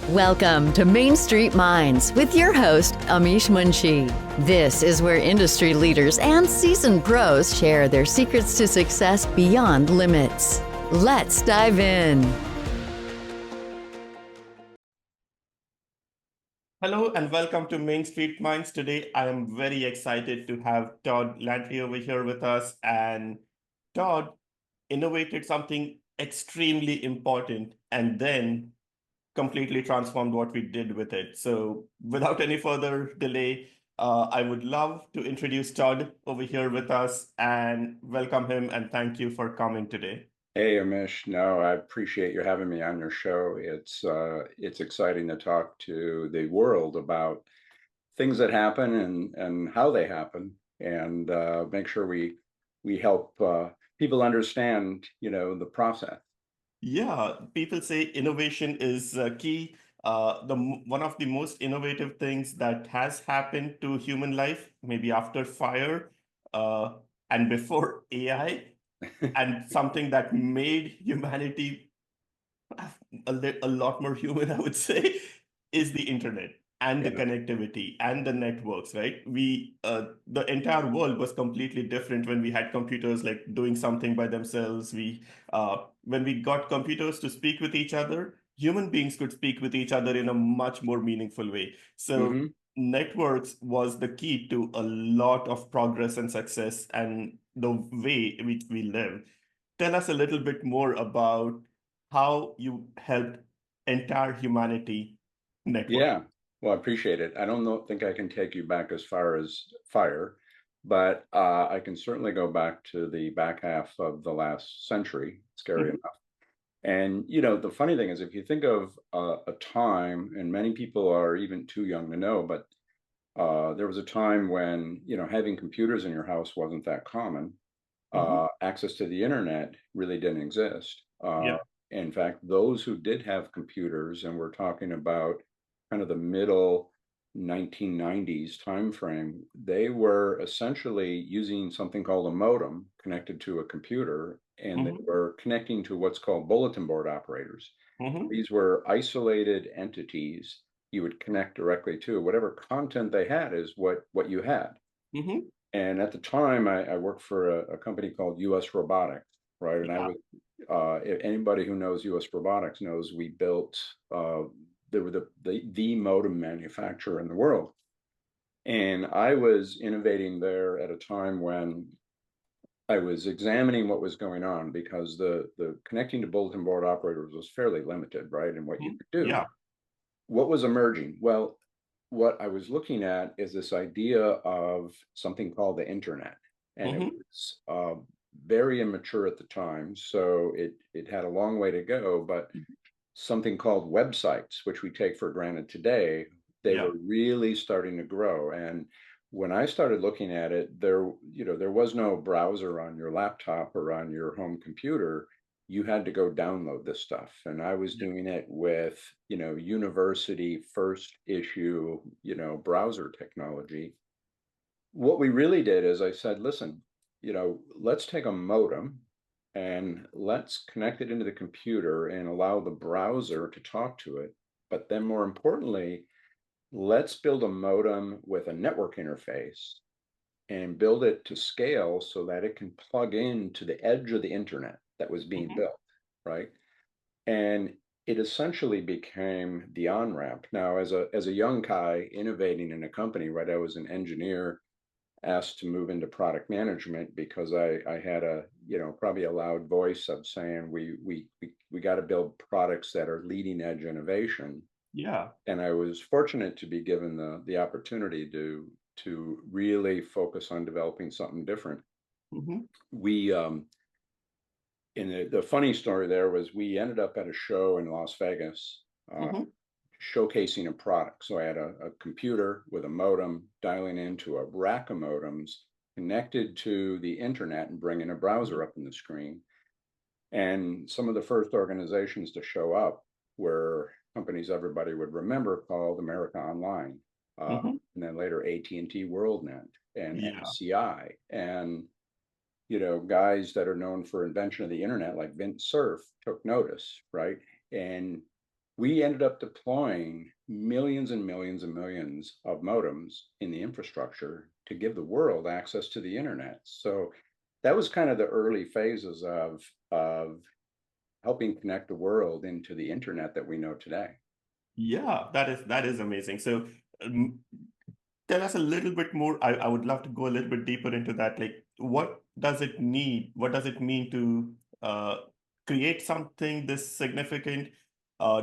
Welcome to Main Street Minds with your host, Amish Munshi. This is where industry leaders and seasoned pros share their secrets to success beyond limits. Let's dive in. Hello and welcome to Main Street Minds. Today, I am very excited to have Todd Landry over here with us. And Todd innovated something extremely important and then completely transformed what we did with it. So, without any further delay, I would love to introduce Todd over here with us and welcome him and thank you for coming today. Hey, Amish. No, I appreciate you having me on your show. It's exciting to talk to the world about things that happen and how they happen, and make sure we help people understand, the process. Yeah, people say innovation is key. One of the most innovative things that has happened to human life, maybe after fire uh, and before AI, and something that made humanity a lot more human, I would say, is the internet and the Yeah. connectivity and the networks, right? The entire world was completely different when we had computers like doing something by themselves. When we got computers to speak with each other, human beings could speak with each other in a much more meaningful way. So hmm networks was the key to a lot of progress and success and the way in which we live. Tell us a little bit more about how you helped entire humanity network. Yeah. Well, I appreciate it. I don't think I can take you back as far as fire, but I can certainly go back to the back half of the last century. Scary Mhm, enough. And the funny thing is, if you think of a time, and many people are even too young to know, but there was a time when having computers in your house wasn't that common. mhm. Access to the internet really didn't exist. Yeah. In fact, those who did have computers, and we're talking about kind of the middle 1990s timeframe, they were essentially using something called a modem connected to a computer, and they Mhm, were connecting to what's called bulletin board operators. mhm, These were isolated entities you would connect directly to. Whatever content they had is what you had. mhm. And at the time, I worked for a company called US Robotics, right? And I Yeah. was, anybody who knows US Robotics knows we built, they were the modem manufacturer in the world. And I was innovating there at a time when I was examining what was going on, because the connecting to bulletin board operators was fairly limited, right? And what you Mhm. could do. Yeah. What was emerging? Well, what I was looking at is this idea of something called the internet, and it Mhm, was very immature at the time, so it had a long way to go. But something called websites, which we take for granted today, they yeah. were really starting to grow. And when I started looking at it, there was no browser on your laptop or on your home computer. You had to go download this stuff. And I was Yeah. doing it with, university first issue, browser technology. What we really did is I said, listen, let's take a modem and let's connect it into the computer and allow the browser to talk to it. But then, more importantly, let's build a modem with a network interface and build it to scale so that it can plug into the edge of the internet that was being Mhm, built, right? And it essentially became the on ramp. Now, as a young guy innovating in a company, right? I was an engineer asked to move into product management because I had a probably a loud voice of saying we got to build products that are leading edge innovation. yeah. And I was fortunate to be given the opportunity to really focus on developing something different. Mhm, We and the funny story there was we ended up at a show in Las Vegas, mhm, showcasing a product. So I had a computer with a modem dialing into a rack of modems connected to the internet and bringing a browser up in the screen. And some of the first organizations to show up were companies everybody would remember called America Online, mhm. and then later AT&T WorldNet and Yeah. MCI, and guys that are known for invention of the internet like Vint Cerf took notice, right? And we ended up deploying millions and millions and millions of modems in the infrastructure to give the world access to the internet. So that was kind of the early phases of helping connect the world into the internet that we know today. Yeah, that is amazing. So um, tell us a little bit more. I would love to go a little bit deeper into that. Like, what does it need? What does it mean to create something this significant?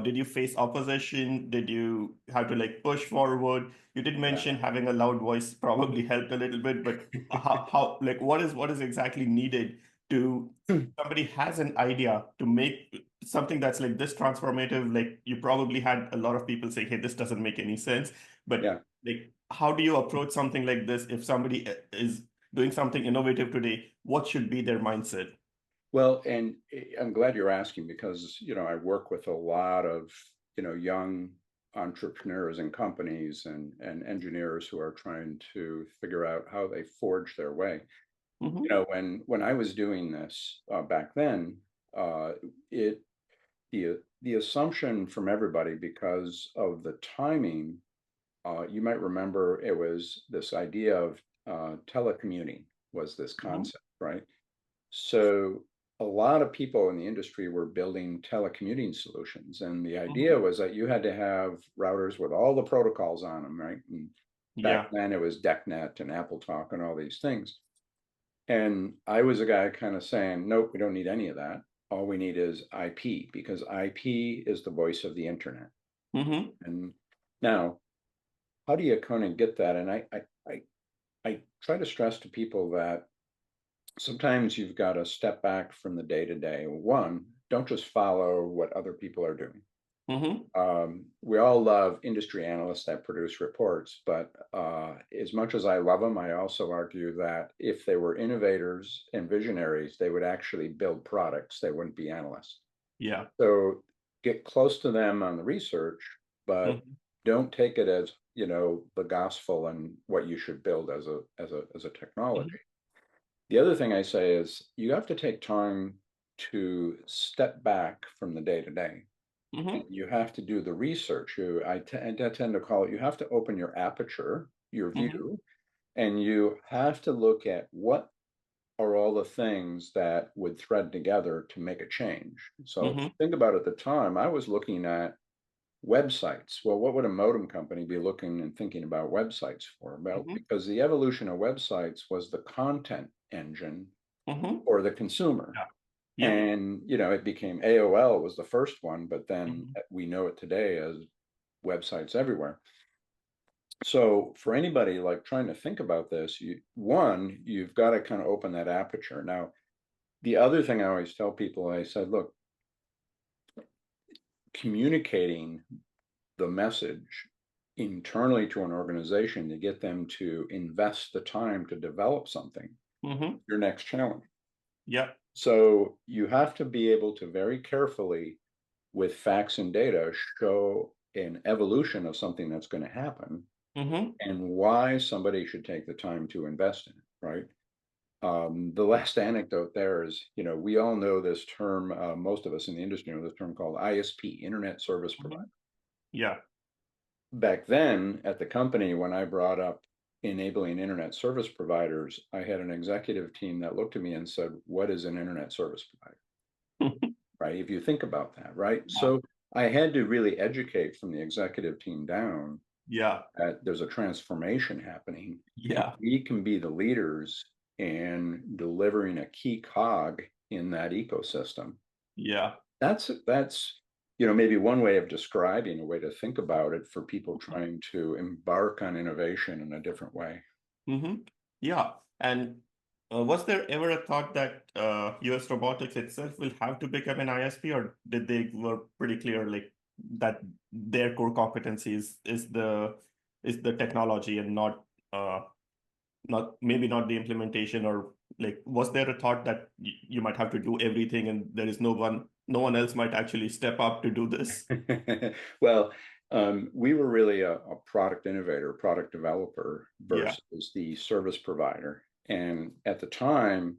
Did you face opposition? Did you have to like push forward? You did Yeah. mention having a loud voice probably helped a little bit, but how like what is exactly needed to somebody has an idea to make something that's like this transformative? Like you probably had a lot of people say, "Hey, this doesn't make any sense," but Yeah. like how do you approach something like this if somebody is doing something innovative today? What should be their mindset? Well, and I'm glad you're asking because, I work with a lot of, young entrepreneurs and companies and engineers who are trying to figure out how they forge their way. Mm-hmm. When I was doing this back then, uh, it the assumption from everybody because of the timing, you might remember it was this idea of telecommuting was this Mm-hmm. concept, right? So a lot of people in the industry were building telecommuting solutions, and the idea Mm-hmm. was that you had to have routers with all the protocols on them, right? And back Yeah. then it was DECnet and Apple Talk and all these things. And I was a guy kind of saying, nope, we don't need any of that. All we need is IP because IP is the voice of the internet. Mm-hmm. And now, how do you kind of get that? And I try to stress to people that sometimes you've got to step back from the day to day. One, don't just follow what other people are doing. Mm-hmm. We all love industry analysts that produce reports, but as much as I love them, I also argue that if they were innovators and visionaries, they would actually build products. They wouldn't be analysts. Yeah. So get close to them on the research, but Mm-hmm. don't take it as the gospel and what you should build as a technology. The other thing I say is you have to take time to step back from the day to day. Mm-hmm. You have to do the research. I tend to call it, you have to open your aperture, your Mm-hmm. view, and you have to look at what are all the things that would thread together to make a change. So Mm-hmm. think about at the time, I was looking at websites. Well, what would a modem company be looking and thinking about websites for? Well, Mm-hmm. because the evolution of websites was the content engine Mm-hmm. for the consumer. Yeah. Yep. And, it became AOL was the first one, but then Mm-hmm. we know it today as websites everywhere. So for anybody like trying to think about this, you've got to kind of open that aperture. Now, the other thing I always tell people, I said, look, communicating the message internally to an organization to get them to invest the time to develop something, Mm-hmm. your next challenge. Yep. So you have to be able to very carefully, with facts and data, show an evolution of something that's going to happen Mm-hmm. and why somebody should take the time to invest in it, right? The last anecdote there is, we all know this term, most of us in the industry know this term called ISP, Internet Service Mm-hmm. Provider. Yeah. Back then at the company, when I brought up enabling internet service providers, I had an executive team that looked at me and said, what is an internet service provider? Right? If you think about that, right? Yeah. So I had to really educate from the executive team down Yeah. that there's a transformation happening. And Yeah. we can be the leaders in delivering a key cog in that ecosystem. Yeah. That's maybe one way of describing a way to think about it for people trying to embark on innovation in a different way. Mm-hmm. Yeah. And was there ever a thought that US robotics itself will have to become an ISP, or did they were pretty clear like that their core competency is the technology and not maybe not the implementation, or like was there a thought that you might have to do everything and there is no one else might actually step up to do this? Well, we were really a product innovator, product developer Yeah. versus the service provider. And at the time,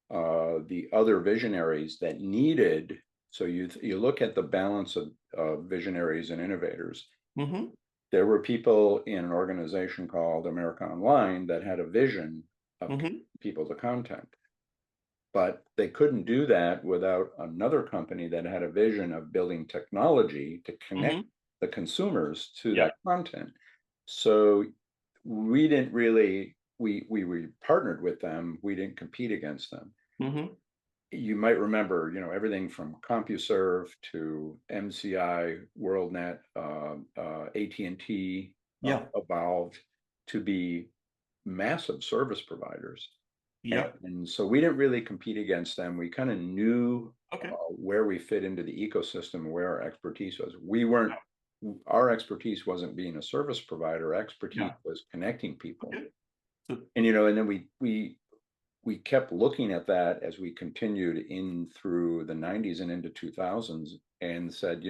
the other visionaries that needed So you look at the balance of visionaries and innovators. Mm-hmm. There were people in an organization called America Online that had a vision of Mm-hmm. people to content, but they couldn't do that without another company that had a vision of building technology to connect Mm-hmm. the consumers to Yeah. that content. So we didn't really, we partnered with them. We didn't compete against them. Mm-hmm. You might remember, everything from CompuServe to MCI, WorldNet, AT&T Yeah. evolved to be massive service providers. Yeah. And so we didn't really compete against them. We kind of knew Okay. where we fit into the ecosystem, where our expertise was. We weren't, our expertise wasn't being a service provider. Expertise Yeah. was connecting people. Okay. So, And, and then we kept looking at that as we continued in through the 90s and into 2000s and said,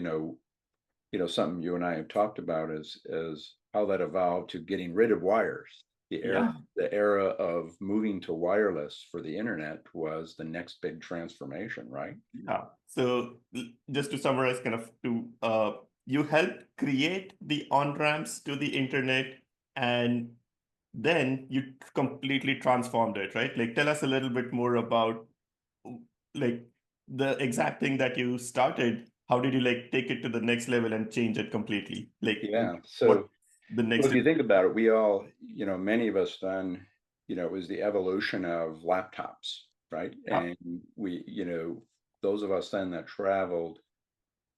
something you and I have talked about is how that evolved to getting rid of wires. yeah. The era of moving to wireless for the internet was the next big transformation, right? Yeah. So just to summarize, kind of you helped create the on-ramps to the internet, and then you completely transformed it, right? Like, tell us a little bit more about like the exact thing that you started. How did you like take it to the next level and change it completely? Like, Yeah. what So the well, next? if you think about it, we all, many of us then, it was the evolution of laptops, right? Yeah. And we, those of us then that traveled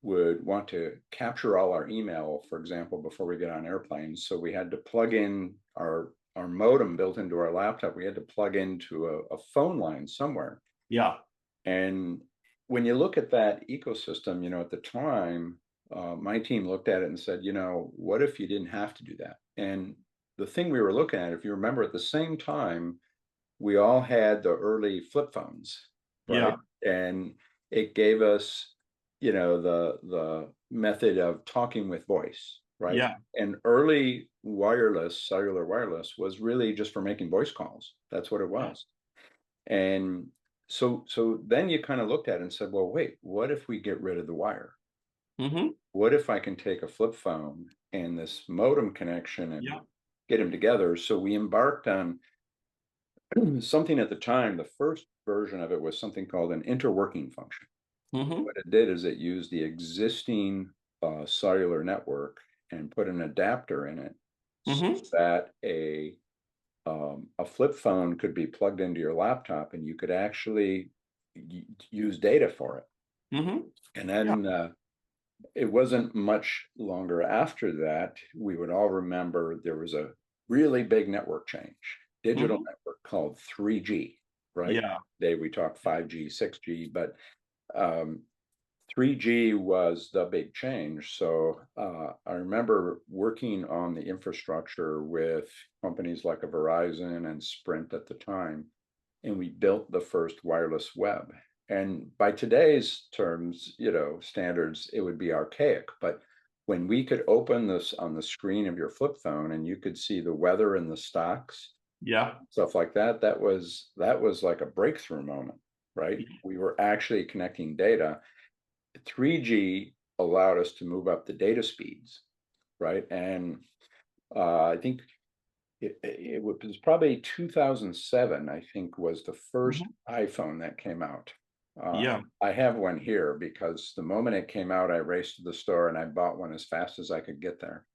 would want to capture all our email, for example, before we get on airplanes. So we had to plug in our modem built into our laptop. We had to plug into a phone line somewhere. Yeah. And when you look at that ecosystem, at the time, my team looked at it and said, what if you didn't have to do that? And the thing we were looking at, if you remember, at the same time, we all had the early flip phones, right? Yeah. And it gave us, the method of talking with voice, right? Yeah. And early wireless, cellular wireless, was really just for making voice calls. That's what it Yeah. was. And so then you kind of looked at it and said, well, wait, what if we get rid of the wire? Mm-hmm. What if I can take a flip phone and this modem connection and Yeah. get them together? So we embarked on something at the time. The first version of it was something called an interworking function. Mm-hmm. What it did is it used the existing cellular network and put an adapter in it so Mm-hmm. that a flip phone could be plugged into your laptop and you could actually use data for it. Mm-hmm. And Yeah. then it wasn't much longer after that, we would all remember there was a really big network change, digital Mm-hmm. network called 3G, right? Yeah. Today we talk 5G, 6G, but 3G was the big change. So I remember working on the infrastructure with companies like a Verizon and Sprint at the time, and we built the first wireless web. And by today's terms, standards, it would be archaic. But when we could open this on the screen of your flip phone and you could see the weather and the stocks, Yeah. stuff like that, that was like a breakthrough moment, right? We were actually connecting data. 3G allowed us to move up the data speeds, right? And I think it was probably 2007, I think, was the first iPhone that came out. Yeah. I have one here because the moment it came out, I raced to the store and I bought one as fast as I could get there.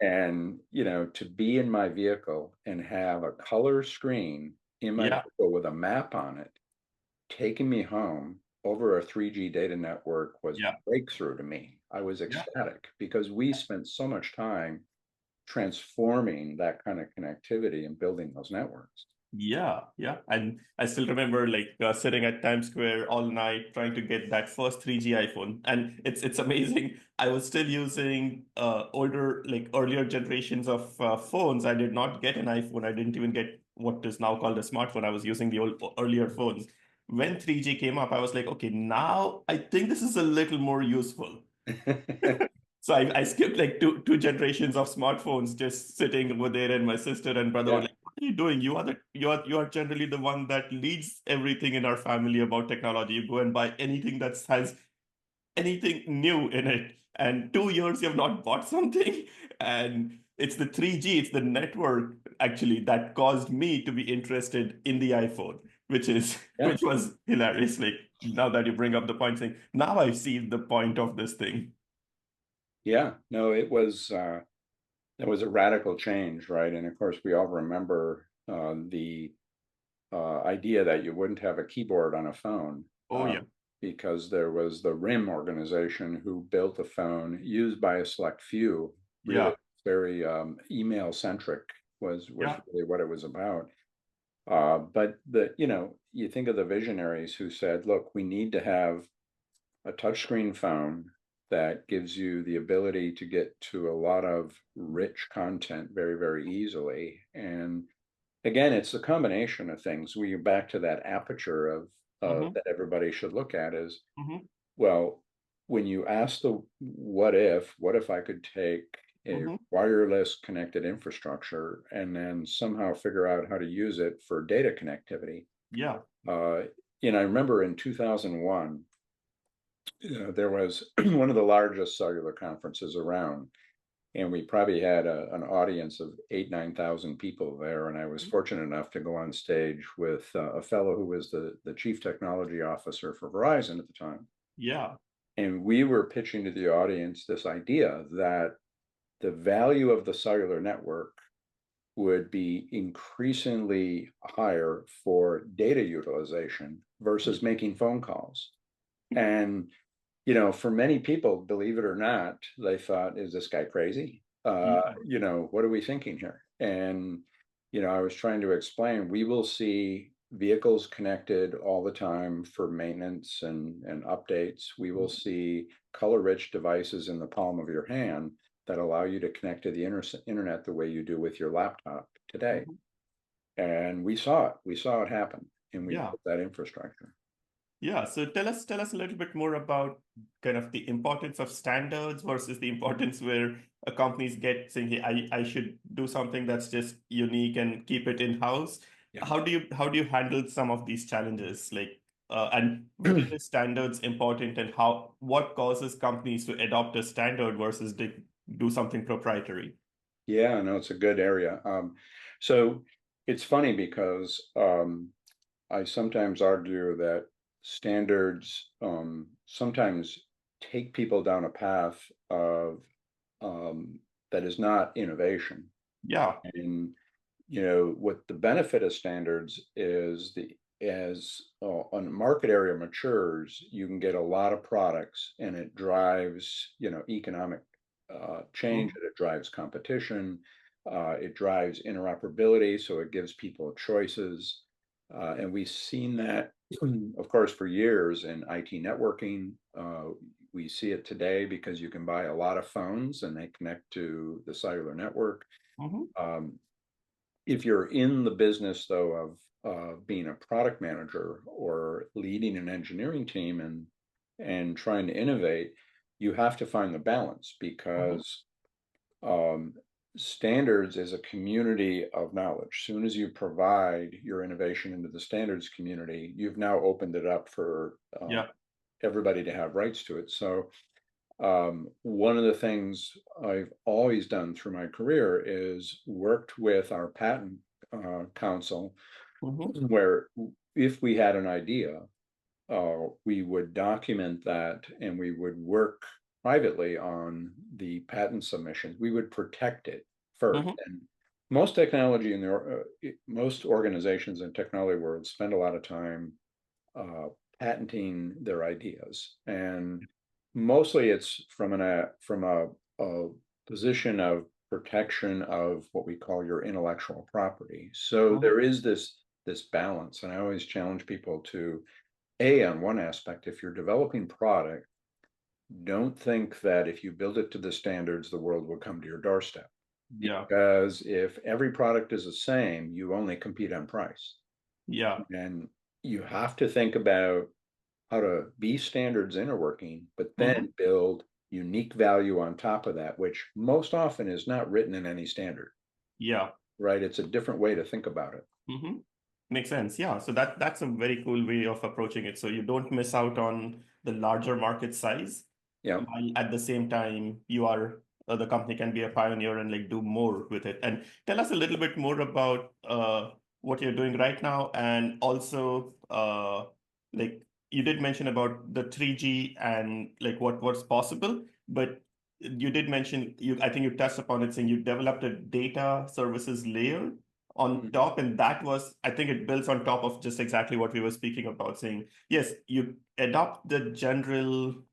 And, to be in my vehicle and have a color screen in my Yeah. vehicle with a map on it, taking me home over a 3G data network was Yeah. breakthrough to me. I was Yeah. ecstatic because we spent so much time transforming that kind of connectivity and building those networks. Yeah, yeah. And I still remember like sitting at Times Square all night trying to get that first 3G iPhone. And it's amazing. I was still using older, like earlier generations of phones. I did not get an iPhone. I didn't even get what is now called a smartphone. I was using the earlier phones. When 3G came up, I was like, okay, now I think this is a little more useful. So I skipped like two generations of smartphones just sitting over there, and my sister and brother were Yeah. like, "What are you doing? You are generally the one that leads everything in our family about technology. You go and buy anything that has anything new in it. And 2 years you've not bought something. And it's the 3G, it's the network actually that caused me to be interested in the iPhone, Yeah. which was hilarious. Like now that you bring up the point, saying now I see the point of this thing. Yeah. No, it was a radical change, right? And of course, we all remember the idea that you wouldn't have a keyboard on a phone Oh yeah. because there was the RIM organization who built a phone used by a select few. Really, Yeah. very email centric was Yeah. really what it was about. But you think of the visionaries who said, "Look, we need to have a touchscreen phone that gives you the ability to get to a lot of rich content very, very easily." And again, it's a combination of things. We back to that aperture of Mm-hmm. that everybody should look at is, Mm-hmm. well, when you ask the what if I could take a Mm-hmm. wireless connected infrastructure and then somehow figure out how to use it for data connectivity? Yeah. Uh, I remember in 2001, there was one of the largest cellular conferences around, and we probably had an audience of 9,000 people there. And I was fortunate enough to go on stage with a fellow who was the chief technology officer for Verizon at the time. Yeah. And we were pitching to the audience this idea that the value of the cellular network would be increasingly higher for data utilization versus making phone calls. And for many people, believe it or not, they thought, is this guy crazy? Yeah. What are we thinking here? And, I was trying to explain, we will see vehicles connected all the time for maintenance and updates. We will see color-rich devices in the palm of your hand that allow you to connect to the internet the way you do with your laptop today. Mhm. And we saw it happen, and we Yeah. built that infrastructure. Yeah. So tell us a little bit more about kind of the importance of standards versus the importance where a companies get saying, hey, I should do something that's just unique and keep it in-house. Yeah. How do you handle some of these challenges? Like and where is standards important and what causes companies to adopt a standard versus do something proprietary? Yeah, no, it's a good area. So it's funny because I sometimes argue that standards sometimes take people down a path of that is not innovation. Yeah. And what the benefit of standards is as a market area matures, you can get a lot of products, and it drives economic change, Mhm. and it drives competition, it drives interoperability, so it gives people choices, and we've seen that, of course, for years in IT networking. We see it today because you can buy a lot of phones and they connect to the cellular network. Mhm. Um, if you're in the business, though, of being a product manager or leading an engineering team and trying to innovate, you have to find the balance Mhm. because um, standards is a community of knowledge. Soon as you provide your innovation into the standards community, you've now opened it up for Yeah. everybody to have rights to it. So one of the things I've always done through my career is worked with our patent counsel, Mhm. where if we had an idea, we would document that and we would work privately on the patent submission. We would protect it first. Mhm. And most technology most organizations in technology world spend a lot of time uh, patenting their ideas, and mostly it's from a position of protection of what we call your intellectual property. So Mhm. there is this balance, and I always challenge people to on one aspect, if you're developing product, don't think that if you build it to the standards, the world will come to your doorstep. Yeah. Because if every product is the same, you only compete on price. Yeah. And you have to think about how to be standards interworking, but Mhm. then build unique value on top of that, which most often is not written in any standard, Yeah. right? It's a different way to think about it. Mhm. Makes sense. Yeah. So that's a very cool way of approaching it. So you don't miss out on the larger market size, Yeah. while at the same time you are the company can be a pioneer and like do more with it. And tell us a little bit more about what you're doing right now, and also like you did mention about the 3G and like what's possible, but you did mention you I think you touched upon it saying you developed a data services layer on top, and that was I think it builds on top of just exactly what we were speaking about, saying yes, you adopt the general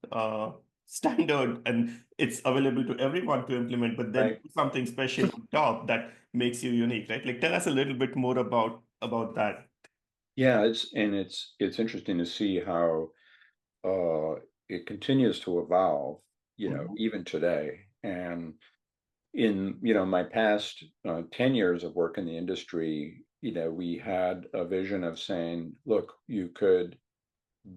standard and it's available to everyone to implement, but then Right. do something special on top that makes you unique, right? Like tell us a little bit more about that. Yeah, it's interesting to see how it continues to evolve, Hmm. even today. And in, my past 10 years of work in the industry, we had a vision of saying, look, you could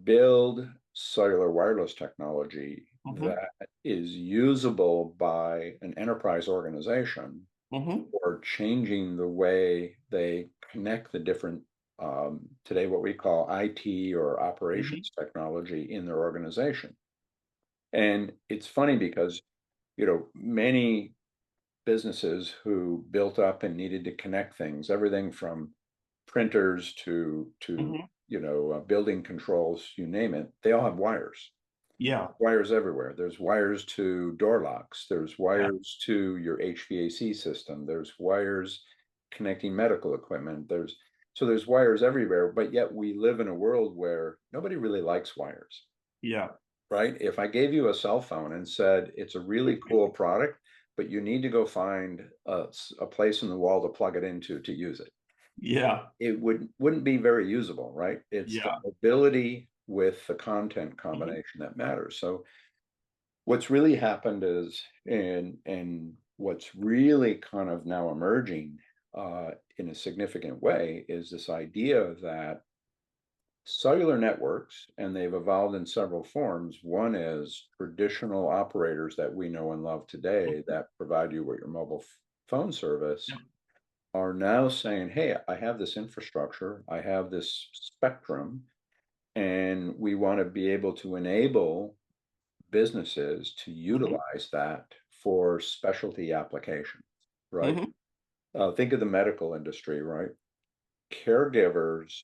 build cellular wireless technology Hmm. that is usable by an enterprise organization Hmm. or changing the way they connect the different today what we call IT or Hmm. operations technology in their organization. And it's funny because many businesses who built up and needed to connect things, everything from printers to Hmm. building controls, you name it, they all have wires. Yeah. Wires everywhere. There's wires to door locks. There's Yeah. wires to your HVAC system. There's wires connecting medical equipment. There's wires everywhere, but yet we live in a world where nobody really likes wires, Yeah. right? If I gave you a cell phone and said it's a really cool product, but you need to go find a place in the wall to plug it into to use it, Yeah. it wouldn't be very usable, right? It's the Yeah. mobility with the content Hmm. combination that matters. So what's really happened is, and what's really kind of now emerging in a significant way is this idea that cellular networks, and they've evolved in several forms. One is traditional operators that we know and love today that provide you with your mobile phone service, Yeah. are now saying, hey, I have this infrastructure, I have this spectrum, and we want to be able to enable businesses to Hmm. utilize that for specialty applications, right? Hmm. Think of the medical industry, right? Caregivers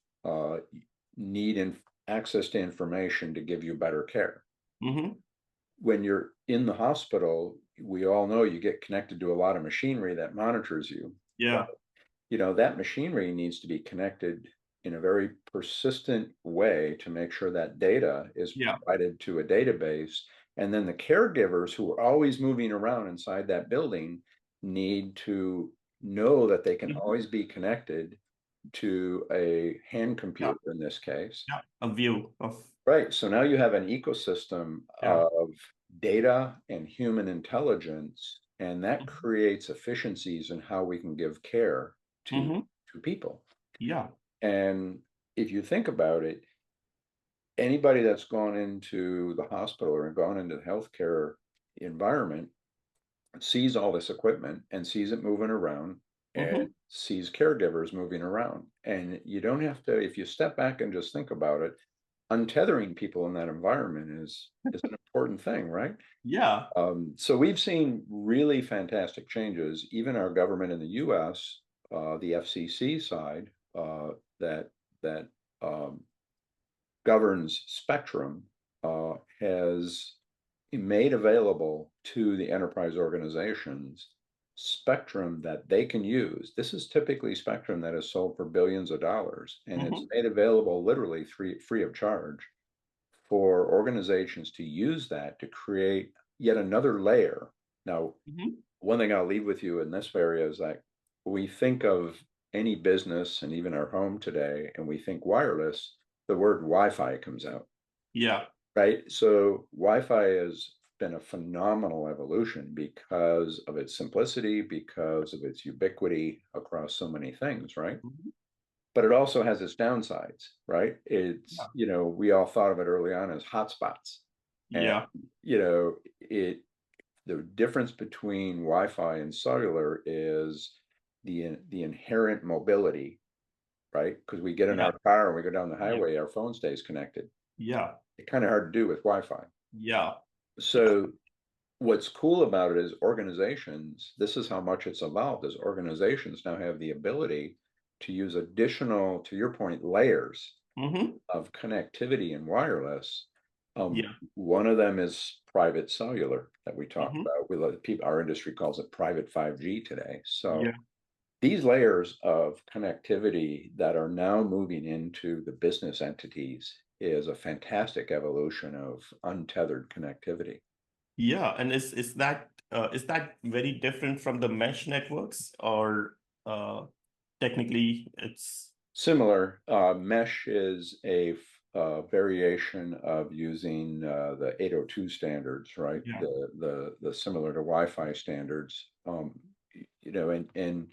need access to information to give you better care. Hmm. When you're in the hospital, we all know you get connected to a lot of machinery that monitors you. Yeah. That machinery needs to be connected in a very persistent way to make sure that data is Yeah. provided to a database. And then the caregivers who are always moving around inside that building need to know that they can Hmm. always be connected to a hand Yeah. computer in this case. Yeah. A view of. Right. So now you have an ecosystem Yeah. of data and human intelligence, and that Hmm. creates efficiencies in how we can give care to Hmm. people. Yeah. And if you think about it, anybody that's gone into the hospital or gone into the healthcare environment sees all this equipment and sees it moving around and Hmm. sees caregivers moving around. And you don't have to, if you step back and just think about it, untethering people in that environment is an important thing, right? Yeah. So we've seen really fantastic changes. Even our government in the U.S., the FCC side, that that um, governs spectrum, has made available to the enterprise organizations spectrum that they can use. This is typically spectrum that is sold for billions of dollars, and it's Hmm. made available literally free of charge for organizations to use that to create yet another layer. Now, Hmm. one thing I'll leave with you in this area is that we think of any business and even our home today, and we think wireless, the word Wi-Fi comes out, Yeah. right? So Wi-Fi has been a phenomenal evolution because of its simplicity, because of its ubiquity across so many things, right? Hmm. But it also has its downsides, right? Yeah. We all thought of it early on as hotspots. And, Yeah. it the difference between Wi-Fi and cellular is the inherent mobility, right? Because we get in Yeah. our car and we go down the Yeah. highway, our phone stays connected. Yeah. It's kind of hard to do with Wi-Fi. Yeah. So what's cool about it is organizations, this is how much it's evolved, is organizations now have the ability to use additional, to your point, layers Mm-hmm. of connectivity and wireless. Yeah. One of them is private cellular that we talk Mm-hmm. about. Our industry calls it private 5G today. So Yeah. these layers of connectivity that are now moving into the business entities is a fantastic evolution of untethered connectivity. Yeah. And is that very different from the mesh networks, or technically it's Similar, mesh is a variation of using the 802 standards, right? yeah. The similar to Wi-Fi standards, and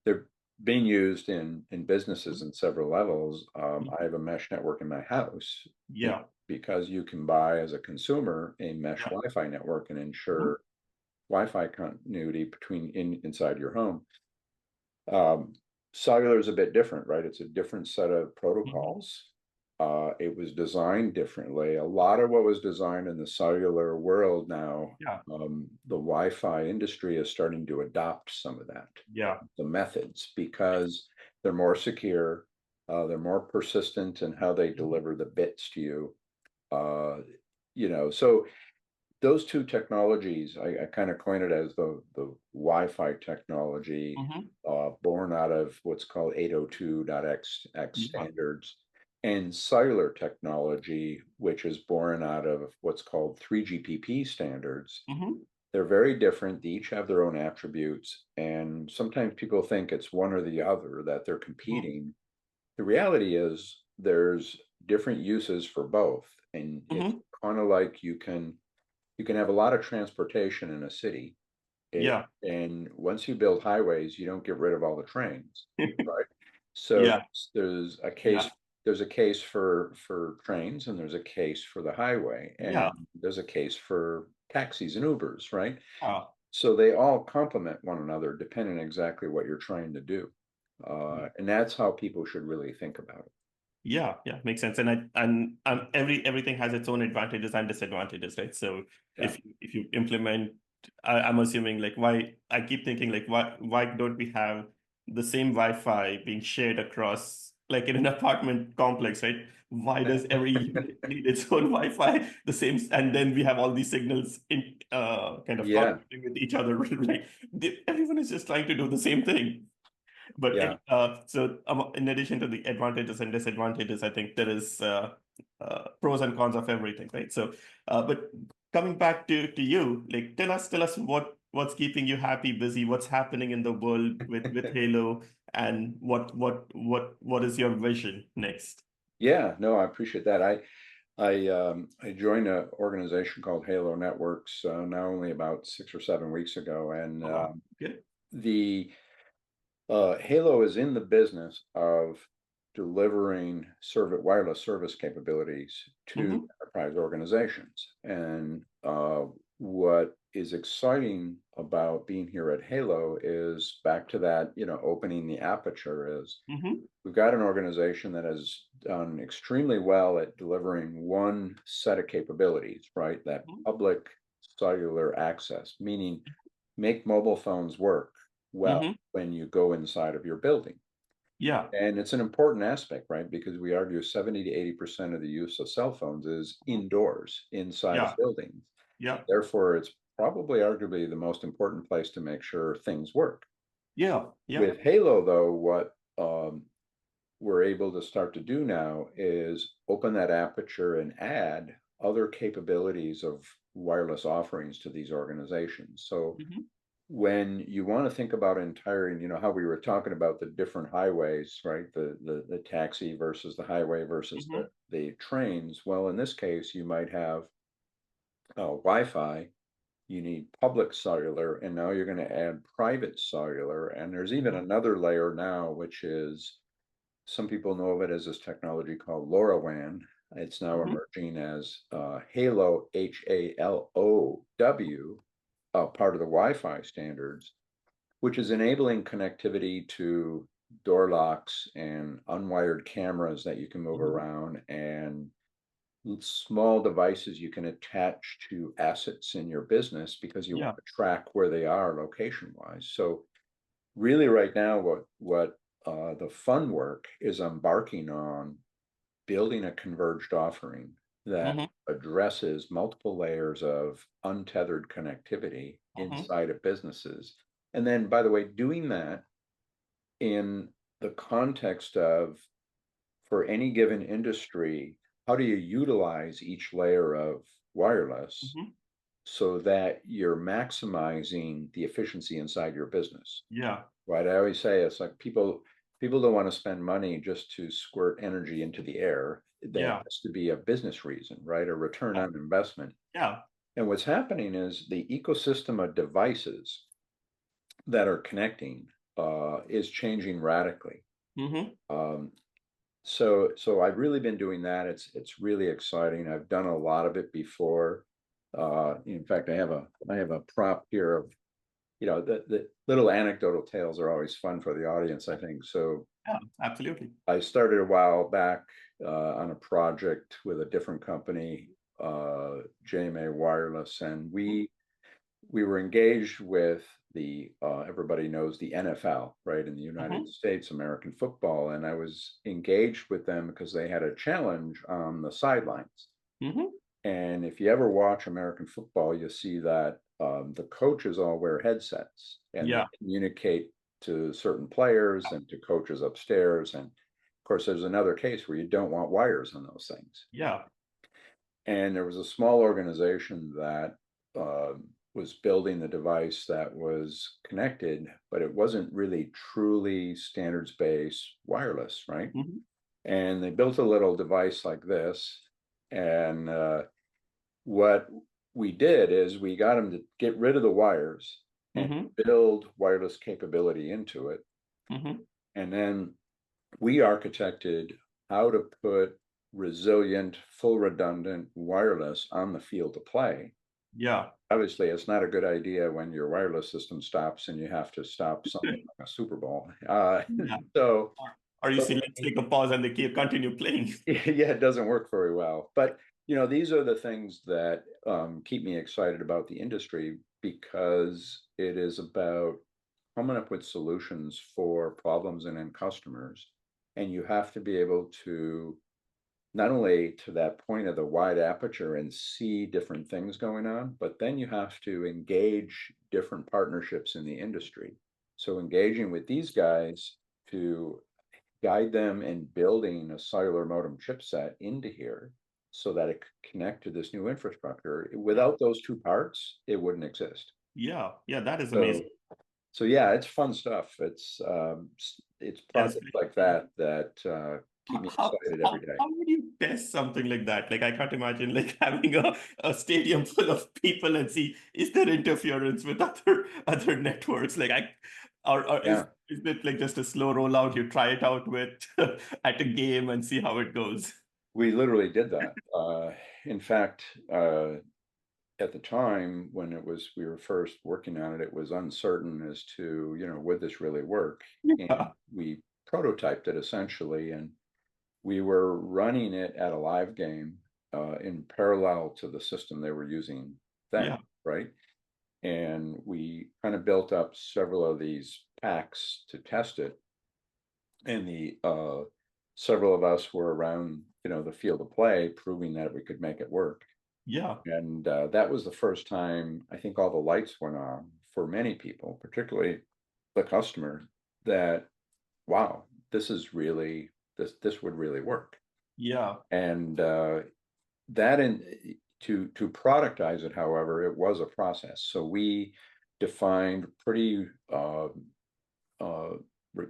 they're being used in businesses in several levels. I have a mesh network in my house Yeah. because you can buy as a consumer a mesh Yeah. Wi-Fi network and Mhm. ensure Wi-Fi continuity inside your home. Cellular is a bit different, right? It's a different set of protocols. It was designed differently. A lot of what was designed in the cellular world now, Yeah. the Wi-Fi industry is starting to adopt some of that, Yeah. the methods, because they're more secure, they're more persistent in how they deliver the bits to you. So those two technologies, I kind of coined it as the Wi-Fi technology, Mm-hmm. born out of what's called 802.x Yeah. standards, and cellular technology, which is born out of what's called 3GPP standards. Mm-hmm. They're very different. They each have their own attributes, and sometimes people think it's one or the other, that they're competing. The reality is there's different uses for both, and it's Mm-hmm. kind of like you can have a lot of transportation in a city. Yeah. And once you build highways, you don't get rid of all the trains, right? So Yeah. there's a Yeah. case for trains, and there's a case for the highway, and Yeah. there's a case for taxis and Ubers, right? Yeah. So they all complement one another depending on exactly what you're trying to do. And that's how people should really think about it. Yeah, yeah, makes sense. Everything has its own advantages and disadvantages, right? So Yeah. if you implement, I'm assuming, like, why I keep thinking, like, why don't we have the same Wi-Fi being shared across, like, in an apartment complex, right? Why does every unit need its own Wi-Fi? The same, and then we have all these signals in kind of Yeah. competing with each other. Like, everyone is just trying to do the same thing. But Yeah. in addition to the advantages and disadvantages, I think there is pros and cons of everything, right? So, but coming back to you, like, tell us what's keeping you happy, busy, what's happening in the world with Halo, and what is your vision next? Yeah, no, I appreciate that. I joined an organization called Halo Networks now only about 6 or 7 weeks ago, and Oh, wow. Good. the Halo is in the business of delivering wireless service capabilities to Mm-hmm. enterprise organizations. And what is exciting about being here at Halo is back to that, opening the aperture is Mm-hmm. we've got an organization that has done extremely well at delivering one set of capabilities, right? That public cellular access, meaning make mobile phones work well Mm-hmm. when you go inside of your building. Yeah. And it's an important aspect, right? Because we argue 70 to 80% of the use of cell phones is indoors, inside of Yeah. buildings. Yeah. Therefore, it's probably arguably the most important place to make sure things work. Yeah. Yeah. With Halo, though, what we're able to start to do now is open that aperture and add other capabilities of wireless offerings to these organizations. So Mm-hmm. when you want to think about how we were talking about the different highways, right? The taxi versus the highway versus Mm-hmm. the trains. Well, in this case, you might have Wi-Fi, you need public cellular, and now you're going to add private cellular. And there's even Mm-hmm. another layer now, which is some people know of it as this technology called LoRaWAN. It's now Mm-hmm. emerging as Halo, HALOW, part of the Wi-Fi standards, which is enabling connectivity to door locks and unwired cameras that you can move Mhm. around, and small devices you can attach to assets in your business because you want Yeah. to track where they are location wise. So really right now what the fun work is embarking on building a converged offering that Mhm. addresses multiple layers of untethered connectivity Mhm. inside of businesses. And then, by the way, doing that in the context of, for any given industry, how do you utilize each layer of wireless Mhm. so that you're maximizing the efficiency inside your business? Yeah. Right. I always say it's like people don't want to spend money just to squirt energy into the air. There Yeah. has to be a business reason, right? A return on investment. Yeah. And what's happening is the ecosystem of devices that are connecting is changing radically. Mhm. Um, so I've really been doing that. It's really exciting. I've done a lot of it before. In fact, I have a prop here of, the little anecdotal tales are always fun for the audience, I think. So Yeah. Absolutely. I started a while back on a project with a different company, JMA Wireless, and we were engaged with the everybody knows the NFL, right, in the United Mhm. States, American football, and I was engaged with them because they had a challenge on the sidelines. Mhm. And if you ever watch American football, you see that the coaches all wear headsets and they Yeah. communicate to certain players and to coaches upstairs. And of course, there's another case where you don't want wires on those things. Yeah. And there was a small organization that was building the device that was connected, but it wasn't really truly standards-based wireless, right? Mhm. And they built a little device like this. And what we did is we got them to get rid of the wires and Mhm. build wireless capability into it. Mhm. And then we architected how to put resilient, full redundant wireless on the field of play. Yeah. Obviously, it's not a good idea when your wireless system stops and you have to stop something like a Super Bowl. Yeah. So, Or you but see, let's take a pause and they keep continue playing. yeah, it doesn't work very well. But these are the things that keep me excited about the industry because it is about coming up with solutions for problems and end customers. And you have to be able to not only to that point of the wide aperture and see different things going on, but then you have to engage different partnerships in the industry. So engaging with these guys to guide them in building a cellular modem chipset into here so that it could connect to this new infrastructure. Yeah. Without those two parts, it wouldn't exist. Yeah. Yeah. That is So, amazing. so yeah, it's fun stuff. It's Yeah. projects like that that keep me How, excited every how, day. how would you test something like that? Like, I can't imagine like having a stadium full of people and see, is there interference with other networks? Like, or Yeah, is it like just a slow rollout? You try it out with at a game and see how it goes. we literally did that. In fact, at the time when we were first working on it, it was uncertain as to, would this really work? And Yeah. we prototyped it essentially, and we were running it at a live game in parallel to the system they were using then, Yeah. right? And we kind of built up several of these packs to test it. And the several of us were around, the field of play, proving that we could make it work. Yeah. And that was the first time I think all the lights went on for many people, particularly the customer, that wow, this would really work. Yeah. And that in to productize it, however, it was a process. So we defined pretty uh, re-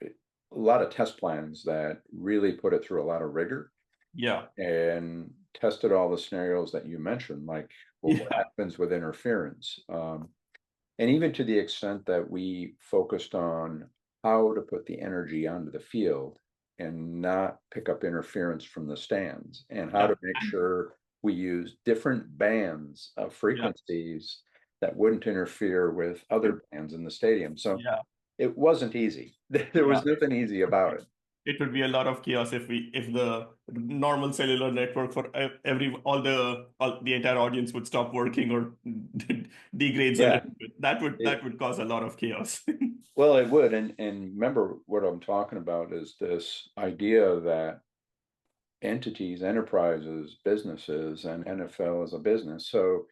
a lot of test plans that really put it through a lot of rigor Yeah. and tested all the scenarios that you mentioned, like what Yeah. happens with interference. And even to the extent that we focused on how to put the energy onto the field and not pick up interference from the stands, and how Yeah. to make sure we use different bands of Yeah. frequencies that wouldn't interfere with other bands in the stadium. So Yeah. it wasn't easy. There Yeah. was nothing easy about it. It would be a lot of chaos if the normal cellular network for the entire audience would stop working or degrades a Yeah. little bit. That would cause a lot of chaos. Well, it would. And remember what I'm talking about is this idea that entities, enterprises, businesses, and NFL is a business. So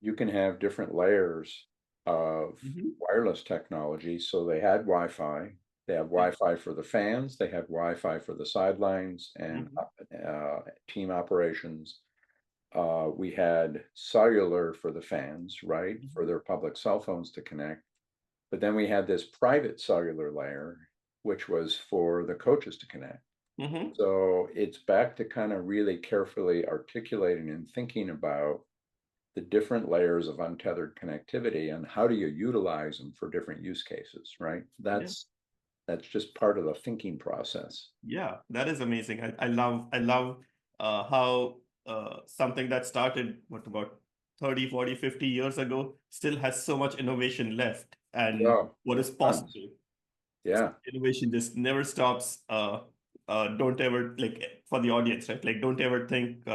you can have different layers of Mhm. wireless technology. So they had Wi-Fi. They have Yeah. Wi-Fi for the fans. They had Wi-Fi for the sidelines and Mhm. team operations. We had cellular for the fans, right, for Mhm. their public cell phones to connect. But then we had this private cellular layer, which was for the coaches to connect. Mhm. So it's back to kind of really carefully articulating and thinking about the different layers of untethered connectivity and how do you utilize them for different use cases, right? Yeah. That's just part of the thinking process. Yeah, that is amazing. I love how something that started about 30, 40, 50 years ago still has so much innovation left and Oh, what is tons. possible. Yeah, Innovation just never stops. Don't ever for the audience, right? Like don't ever think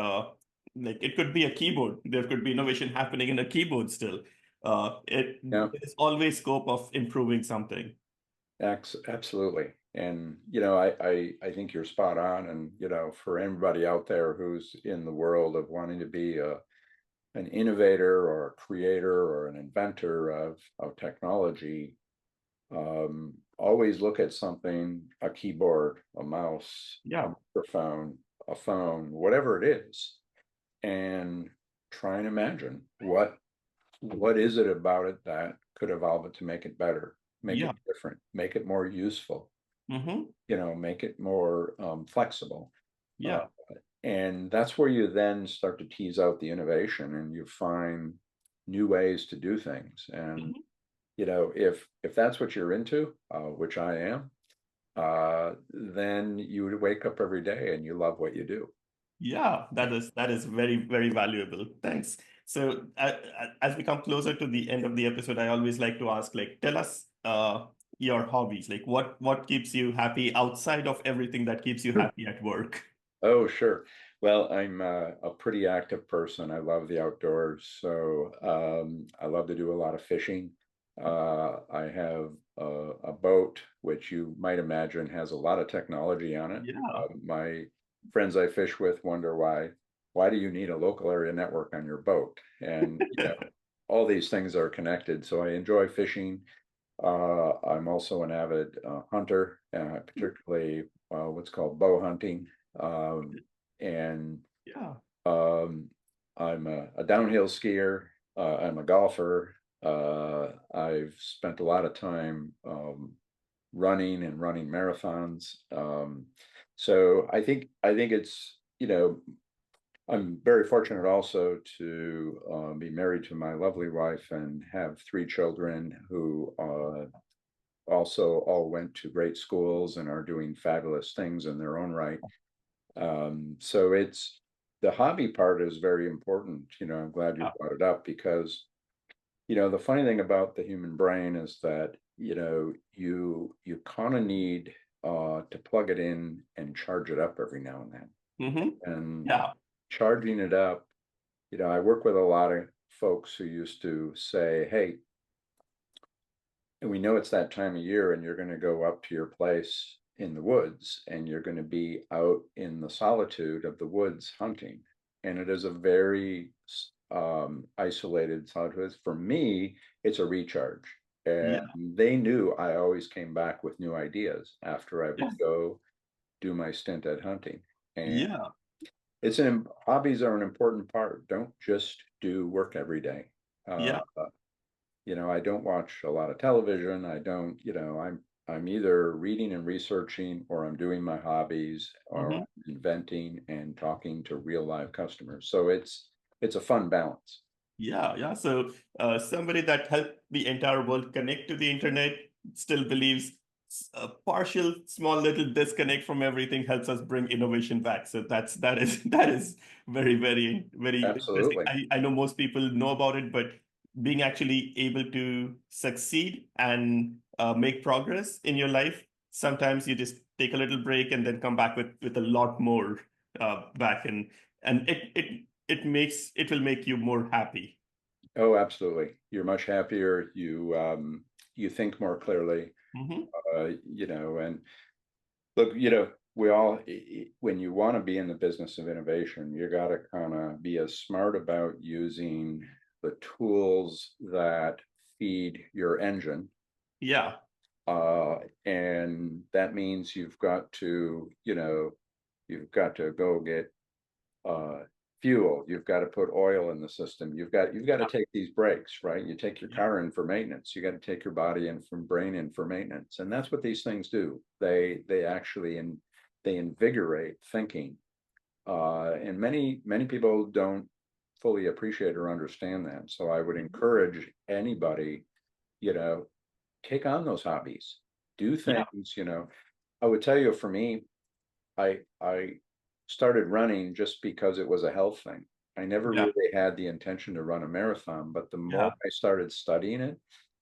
like it could be a keyboard. There could be innovation happening in a keyboard still. yeah, There's always scope of improving something. absolutely. And I think you're spot on. And for everybody out there who's in the world of wanting to be an innovator or a creator or an inventor of technology, always look at something, a keyboard, a mouse, a Yeah. microphone, a phone, whatever it is, and try and imagine what is it about it that could evolve it to make it better, make it Yeah. different, make it more useful, Mm-hmm. make it more flexible. Uh, Yeah. and that's where you then start to tease out the innovation and you find new ways to do things. And Mhm. if that's what you're into, which I am, then you would wake up every day and you love what you do. Yeah, that is very, very valuable. Thanks. So as we come closer to the end of the episode, I always like to ask, like, tell us your hobbies. Like, what keeps you happy outside of everything that keeps you happy at work? Oh, sure. Well, I'm a pretty active person. I love the outdoors, so I love to do a lot of fishing. I have a boat, which you might imagine has a lot of technology on it. Yeah. My friends I fish with wonder why do you need a local area network on your boat? And all these things are connected. So I enjoy fishing. I'm also an avid hunter, particularly what's called bow hunting. And Yeah. um, I'm a downhill skier. I'm a golfer. I've spent a lot of time running marathons. So I think it's I'm very fortunate also to be married to my lovely wife and have three children who also all went to great schools and are doing fabulous things in their own right. So it's the hobby part is very important. I'm glad you Yeah. brought it up because, the funny thing about the human brain is that, you kind of need to plug it in and charge it up every now and then. Mm-hmm. And Yeah. charging it up, I work with a lot of folks who used to say, hey, and we know it's that time of year and you're going to go up to your place in the woods and you're going to be out in the solitude of the woods hunting. And it is a very isolated solitude. For me, it's a recharge. And Yeah. they knew I always came back with new ideas after I Yeah. would go do my stint at hunting. And Yeah. hobbies are an important part. Don't just do work every day. Uh, Yeah. I don't watch a lot of television. I don't, I'm either reading and researching or I'm doing my hobbies or Mm-hmm. I'm inventing and talking to real live customers. So it's a fun balance. Yeah, yeah. So somebody that helped the entire world connect to the internet still believes a partial, small little disconnect from everything helps us bring innovation back. So that is that is very, very, very interesting. Absolutely. I know most people know about it, but being actually able to succeed and make progress in your life, sometimes you just take a little break and then come back with a lot more back, and it will make you more happy. Oh, absolutely. You're much happier. You think more clearly, Mm-hmm. and look, we all, when you want to be in the business of innovation, you got to kind of be as smart about using the tools that feed your engine. Yeah. And that means you've got to go get fuel. You've got to put oil in the system. You've got to take these breaks, right? You take your car in for maintenance. You got to take your body in from brain in for maintenance, and that's what these things do. They actually they invigorate thinking, and many people don't fully appreciate or understand that. So I would encourage anybody, take on those hobbies, do things. I would tell you, for me, I started running just because it was a health thing. I never really had the intention to run a marathon, but the more I started studying it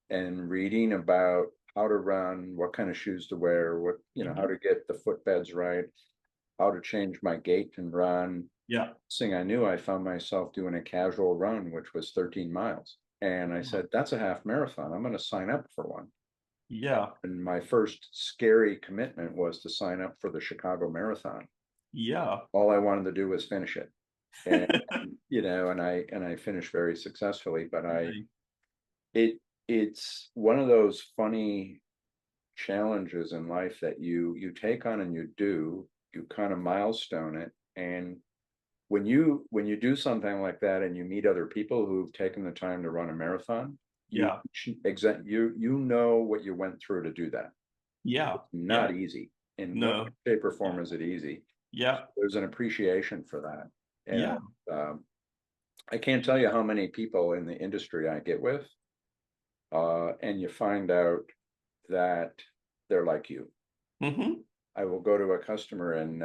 and reading about how to run, what kind of shoes to wear, what, how to get the footbeds right, how to change my gait and run. Next thing I knew, I found myself doing a casual run, which was 13 miles. And I said, that's a half marathon. I'm going to sign up for one. And my first scary commitment was to sign up for the Chicago Marathon. All I wanted to do was finish it. And and I finished very successfully, but it's one of those funny challenges in life that you take on, and you kind of milestone it. And when you do something like that and you meet other people who've taken the time to run a marathon, you know what you went through to do that. It's not easy. In no shape or form is it easy. There's an appreciation for that. And I can't tell you how many people in the industry I get with, and you find out that they're like you. I will go to a customer and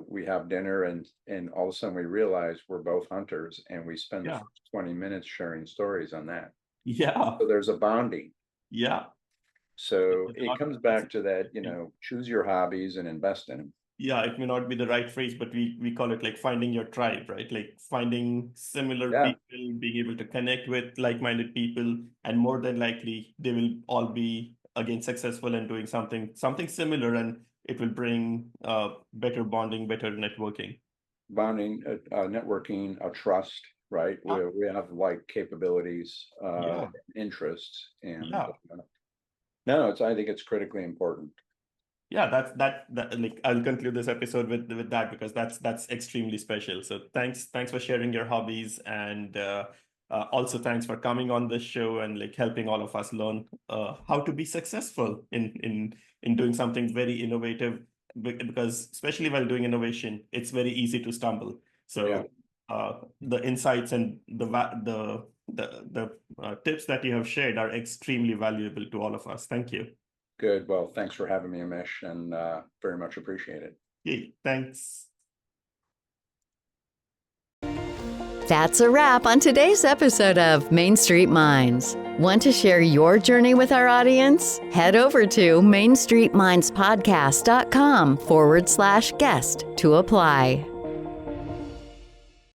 we have dinner, and all of a sudden we realize we're both hunters, and we spend the first 20 minutes sharing stories on that. So there's a bonding. So it comes back to that, choose your hobbies and invest in them. It may not be the right phrase, but we call it like finding your tribe, right? Like finding similar people, being able to connect with like-minded people, and more than likely they will all be again successful and doing something similar, and it will bring better bonding, better networking. Networking, a trust, right? We have like capabilities, interests, and no, I think it's critically important. That's that like I'll conclude this episode with that, because that's extremely special. So thanks for sharing your hobbies, and also thanks for coming on this show and like helping all of us learn how to be successful in doing something very innovative, because especially while doing innovation, it's very easy to stumble. So the insights and the tips that you have shared are extremely valuable to all of us. Thank you. Good. Well, thanks for having me, Amish, and very much appreciate it. Yay, thanks. That's a wrap on today's episode of Main Street Minds. Want to share your journey with our audience? Head over to mainstreetmindspodcast.com/guest to apply.